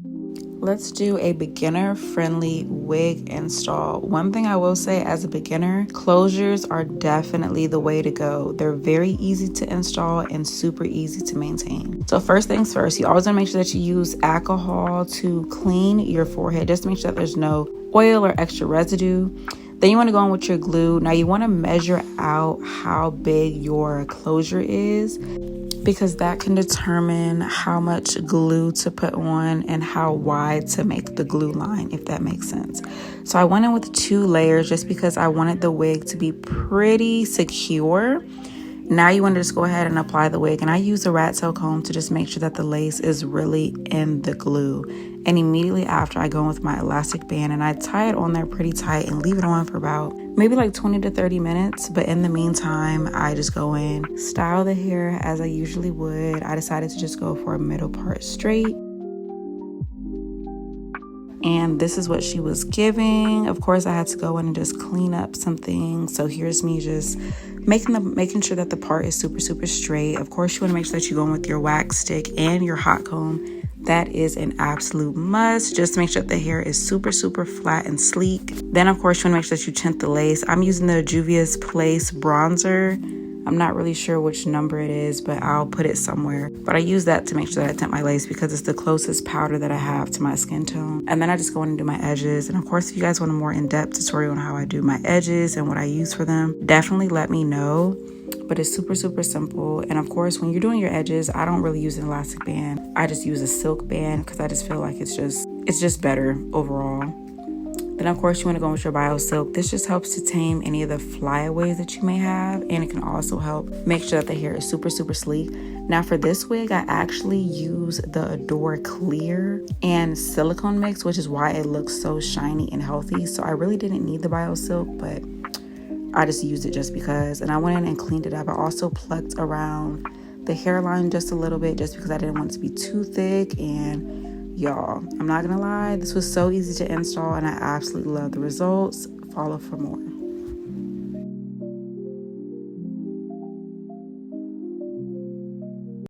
Let's do a beginner-friendly wig install. One thing I will say as a beginner, closures are definitely the way to go. They're very easy to install and super easy to maintain. So first things first, you always want to make sure that you use alcohol to clean your forehead, just to make sure that there's no oil or extra residue. Then you want to go in with your glue. Now you want to measure out how big your closure is, because that can determine how much glue to put on and how wide to make the glue line, if that makes sense. So I went in with 2 layers just because I wanted the wig to be pretty secure. Now you want to just go ahead and apply the wig, and I use a rat tail comb to just make sure that the lace is really in the glue. And immediately after, I go in with my elastic band and I tie it on there pretty tight and leave it on for about maybe like 20 to 30 minutes. But in the meantime, I just go in, style the hair as I usually would. I decided to just go for a middle part straight. And this is what she was giving. Of course, I had to go in and just clean up some things. So here's me just making sure that the part is super straight. Of course, you want to make sure that you go in with your wax stick and your hot comb. That is an absolute must, just to make sure that the hair is super flat and sleek. Then, of course, you want to make sure that you tint the lace. I'm using the Juvia's Place bronzer. I'm not really sure which number it is, but I'll put it somewhere. But I use that to make sure that I tint my lace because it's the closest powder that I have to my skin tone. And then I just go in and do my edges. And of course, if you guys want a more in-depth tutorial on how I do my edges and what I use for them, definitely let me know. But it's super simple. And of course, when you're doing your edges, I don't really use an elastic band. I just use a silk band because I just feel like it's just better overall. Then of course you want to go with your BioSilk. This just helps to tame any of the flyaways that you may have, and it can also help make sure that the hair is super sleek. Now for this wig, I actually use the Adore Clear and silicone mix, which is why it looks so shiny and healthy. So I really didn't need the BioSilk, but I just used it just because. And I went in and cleaned it up. I also plucked around the hairline just a little bit just because I didn't want it to be too thick. And y'all, I'm not gonna lie, this was so easy to install and I absolutely love the results. Follow for more.